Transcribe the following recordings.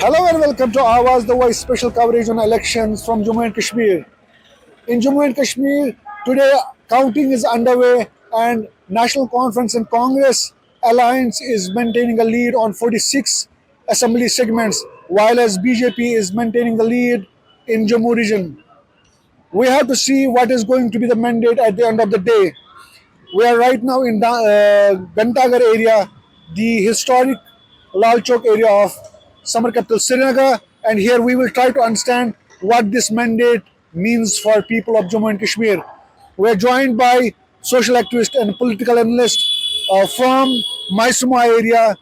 Hello and welcome to Awaz the Voice special coverage on elections from Jammu and Kashmir. In Jammu and Kashmir, today counting is underway and National Conference and Congress Alliance is maintaining a lead on 46 assembly segments, while as BJP is maintaining the lead in Jammu region. We have to see what is going to be the mandate at the end of the day. We are right now in Gantagar area, the historic Lal Chowk area of summer capital Srinagar, and here we will try to understand what this mandate means for people of Jammu and Kashmir. We are joined by social activist and political analyst from Maisuma area,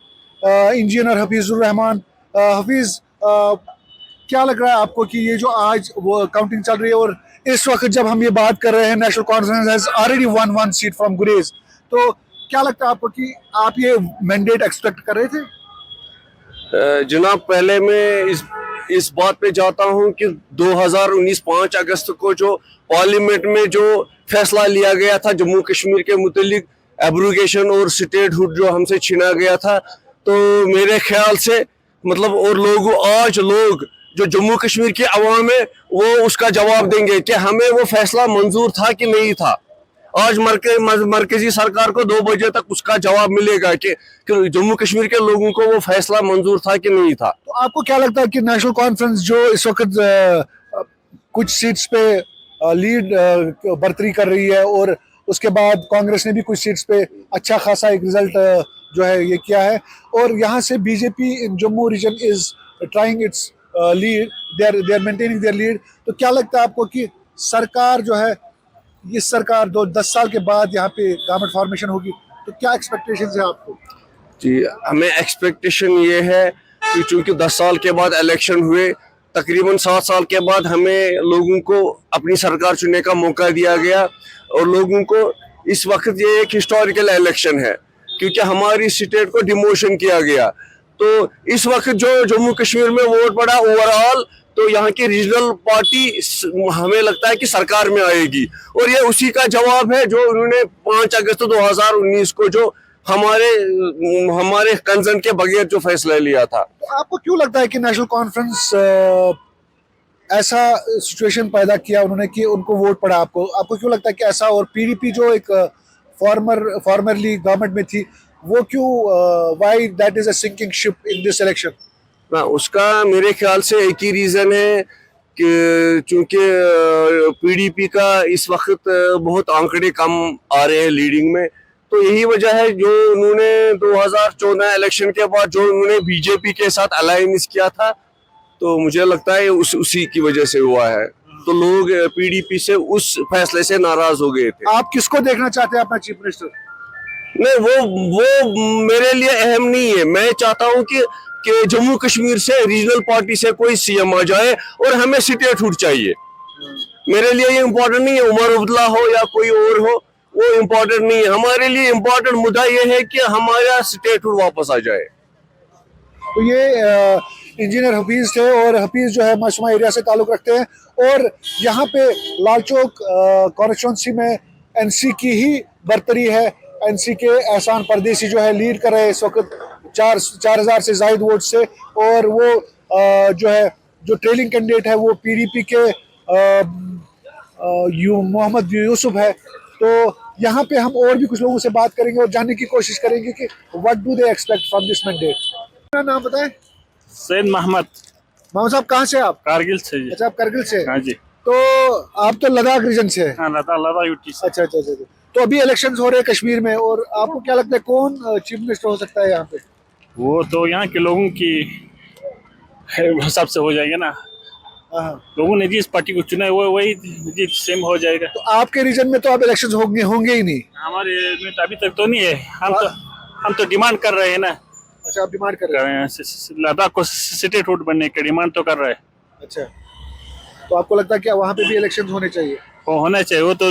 engineer Hafizur Rahman. Hafiz, क्या लग रहा है आपको कि ये जो आज वो काउंटिंग चल रही है और इस वक्त जब हम ये बात कर रहे हैं national conference has already one one seat from गुरेज, तो क्या लगता है आपको कि आप ये मैंडेट एक्सपेक्ट कर रहे थे? जनाब, पहले मैं इस बात पे जाता हूं कि 2019 5 अगस्त को जो पार्लियामेंट में जो फैसला लिया गया था जम्मू कश्मीर के मुतालिक एब्रोगेशन और स्टेटहुड जो हमसे छीना गया था, तो मेरे ख्याल से मतलब और लोग जो जम्मू कश्मीर की अवाम है वो उसका जवाब देंगे कि हमें वो फैसला मंजूर था कि नहीं था। आज मरकजी सरकार को 2 बजे तक उसका जवाब मिलेगा कि जम्मू कश्मीर के लोगों को वो फैसला मंजूर था कि नहीं था। तो आपको क्या लगता है कि नेशनल कॉन्फ्रेंस जो इस वक्त कुछ सीट्स पे लीड बरतरी कर रही है और उसके बाद कांग्रेस ने भी कुछ सीट्स पे अच्छा खासा एक रिजल्ट जो है ये किया है, और यहाँ से BJP in Jammu region is trying its lead, they are maintaining their lead, तो क्या लगता है आपको कि सरकार जो है ये सरकार 10 साल के बाद यहाँ पे गवर्नमेंट फॉर्मेशन होगी, तो क्या एक्सपेक्टेशंस है आपको? जी, हमें एक्सपेक्टेशन ये है कि चूंकि 10 साल के बाद इलेक्शन हुए, तकरीबन 7 साल के बाद हमें लोगों को अपनी सरकार चुनने का मौका दिया गया, और लोगों को इस वक्त ये एक हिस्टोरिकल इलेक्शन है क्योंकि हमारी स्टेट को डिमोशन किया गया। तो इस वक्त जो जम्मू कश्मीर में वोट पड़ा ओवरऑल, तो यहाँ की रीजनल पार्टी हमें लगता है कि सरकार में आएगी, और ये उसी का जवाब है जो उन्होंने 5 अगस्त 2019 को जो हमारे कंसर्न के बगैर जो फैसला लिया था। तो आपको क्यों लगता है कि नेशनल कॉन्फ्रेंस ऐसा सिचुएशन पैदा किया उन्होंने कि उनको वोट पड़ा? आपको क्यों लगता है कि ऐसा, और पीडीपी जो एक फॉर्मरली गवर्नमेंट में थी, वो क्यों why that is a sinking ship in this election? ना, उसका मेरे ख्याल से एक ही रीज़न है कि चूंकि पीडीपी का इस वक्त बहुत आंकड़े कम आ रहे हैं लीडिंग में, तो यही वजह है जो उन्होंने 2014 इलेक्शन के बाद जो उन्होंने बीजेपी के साथ अलायंस किया था, तो मुझे लगता है उसी की वजह से हुआ है। तो लोग पीडीपी से उस फैसले से नाराज हो गए थे। आप किसको देखना चाहते हैं अपना चीफ मिनिस्टर? नहीं, वो मेरे लिए अहम नहीं है। मैं चाहता हूँ कि जम्मू कश्मीर से रीजनल पार्टी से कोई सीएम आ जाए, और हमें स्टेटहुड चाहिए। मेरे लिए ये इम्पोर्टेंट नहीं है उमर अब्दुल्ला हो या कोई और हो, वो इम्पोर्टेंट नहीं है। हमारे लिए इम्पोर्टेंट मुद्दा ये है कि हमारा स्टेटहुड वापस आ जाए। तो ये इंजीनियर हफीज थे, और हफीज जो है मासूमा एरिया से ताल्लुक रखते हैं, और यहाँ पे लाल चौक कॉन्स्टिट्यूंसी में एनसी की ही बरतरी है। एनसी के एहसान परदेसी जो है लीड कर रहे हैं इस वक्त 4,000 से जायद वोट से, और वो जो है जो ट्रेलिंग कैंडिडेट है वो पीडीपी के मोहम्मद यूसुफ है। तो यहाँ पे हम और भी कुछ लोगों से बात करेंगे और जानने की कोशिश करेंगे कि what do they expect from this mandate. अपना नाम बताएं। सैयद मोहम्मद साहब, कहाँ से आप? कारगिल से। अच्छा, आप करगिल से? हाँ जी। तो आप तो लद्दाख रीजन से? हाँ, लद्दाख यूटी से। अच्छा। तो अभी इलेक्शंस हो रहे हैं कश्मीर में, और आपको क्या लगता है कौन चीफ मिनिस्टर हो सकता है यहाँ पे? वो तो यहाँ के लोगों की हिसाब से हो जाएगा ना। लोगों ने जिस पार्टी को चुना है वो वही जी सेम हो जाएगा। तो आपके रीजन में तो अब इलेक्शंस होंगे ही नहीं? हमारे में तो अभी तक तो नहीं है। हम तो डिमांड कर रहे हैं ना। अच्छा, आप डिमांड कर रहे हैं? लद्दाख को स्टेटहुड बनने की डिमांड तो कर रहे हैं। अच्छा, तो आपको लगता है कि वहाँ पे भी इलेक्शंस होने चाहिए? वो होना चाहिए। वो तो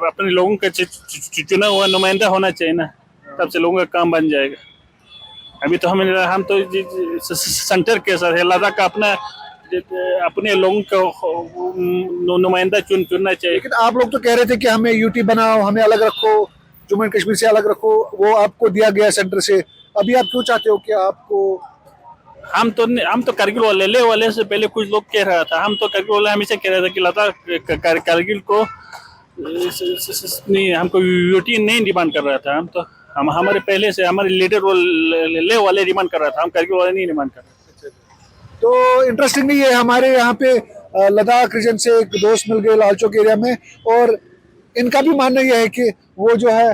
अपने लोगों का चुना हुआ नुमाइंदा होना चाहिए ना, तब से लोगों का काम बन जाएगा। अभी तो हम तो सेंटर के साथ है, लद्दाख का अपने लोगों को नुमाइंदा चुनना चाहिए। लेकिन आप लोग तो कह रहे थे कि हमें यूटी बनाओ, हमें अलग रखो, जम्मू एंड कश्मीर से अलग रखो, वो आपको दिया गया सेंटर से। अभी आप क्यों चाहते हो कि आपको हम तो करगिल वाले ले वाले से पहले कुछ लोग कह रहा था, हम तो करगिल वाले हमेशा कह रहा था कि लद्दाख करगिल को नहीं, हमको यूटी नहीं डिमांड कर रहा था। हम हमारे पहले से हमारे लीडर वो ले वाले डिमांड कर रहा था, हम करगिल वाले नहीं डिमांड कर रहे थे। तो इंटरेस्टिंग नहीं है, हमारे यहाँ पे लद्दाख रीजन से एक दोस्त मिल गए लालचौक एरिया में, और इनका भी मानना यह है कि वो जो है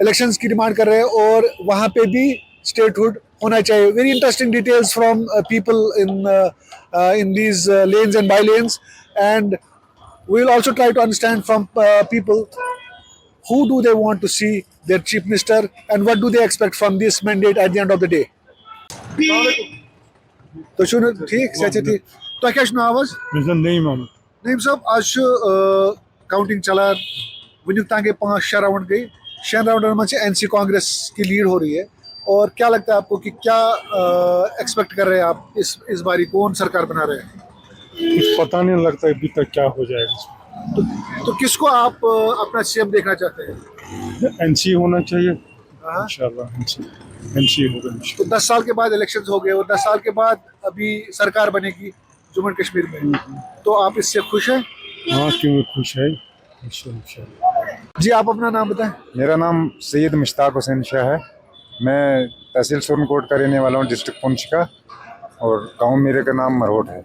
इलेक्शंस की डिमांड कर रहे हैं और वहाँ पे भी स्टेटहुड होना चाहिए। Very interesting details from people in these lanes and by-lanes, and we will also try to understand from people who do they want to see their chief minister and what do they expect from this mandate at the end of the day. तो शुरू ठीक से ठीक तो क्या सुना आवाज नहीं साहब आज काउंटिंग चला वुक ताकि 5-6 राउंड गई 6 राउंड में एनसी कांग्रेस की लीड हो रही है, और क्या लगता है आपको कि क्या एक्सपेक्ट कर रहे हैं आप इस बारी कौन सरकार बना रहे हैं? कुछ पता नहीं लगता अभी तक क्या हो जाएगा। तो किसको आप अपना सीएम देखना चाहते हैं? एनसी होना चाहिए हाँ? इंशाल्लाह, एनसी होगा इंशाल्लाह। तो 10 साल के बाद इलेक्शंस हो गए और 10 साल के बाद अभी सरकार बनेगी जम्मू एंड कश्मीर में, तो आप इससे खुश हैं? हाँ क्यों खुश है इंशाल्लाह। जी आप अपना नाम बताएं। मेरा नाम सैयद मुश्ताक हुसैन शाह है। मैं तहसील सुरनकोट का रहने वाला हूँ, डिस्ट्रिक्ट पुंछ का, और गांव मेरे का नाम मरोट है।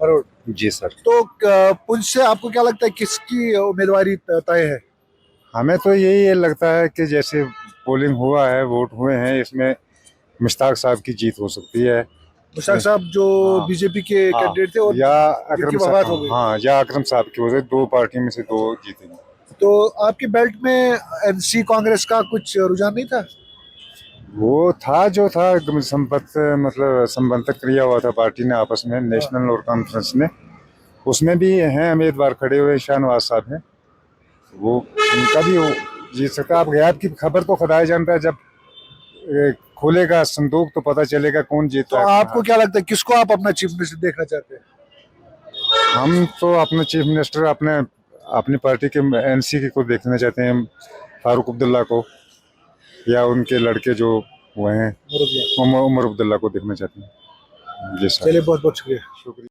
मरोट जी सर। तो पुंछ से आपको क्या लगता है किसकी उम्मीदवारी तय है? हमें तो यही लगता है कि जैसे पोलिंग हुआ है, वोट हुए हैं, इसमें मुश्ताक साहब की जीत हो सकती है। मुश्ताक साहब जो हाँ। बीजेपी के कैंडिडेट थे और या जिनकी अकरम वफात साहब, हो गई। हाँ, या अकरम साहब की वजह से 2 पार्टी में से 2 जीतेंगे। तो आपके बेल्ट में एनसी कांग्रेस का कुछ रुझान नहीं था? वो था जो था संबंधक किया हुआ था पार्टी ने आपस में, नेशनल और कॉन्फ्रेंस ने, उसमें भी हैं उम्मीदवार खड़े हुए, शाहनवाज साहब हैं, वो उनका भी जीत सकता है। आप गैब की खबर तो खुदा ही जानता है, जब खोलेगा संदूक तो पता चलेगा कौन जीता तो है। आपको क्या लगता है किसको आप अपना चीफ मिनिस्टर देखना चाहते हैं? हम तो अपने चीफ मिनिस्टर अपनी पार्टी के एनसी को देखना चाहते हैं, फारूक अब्दुल्ला को, या उनके लड़के जो वो हैं उमर अब्दुल्ला को देखना चाहते हैं। जी सर। चलिए बहुत बहुत शुक्रिया। शुक्रिया।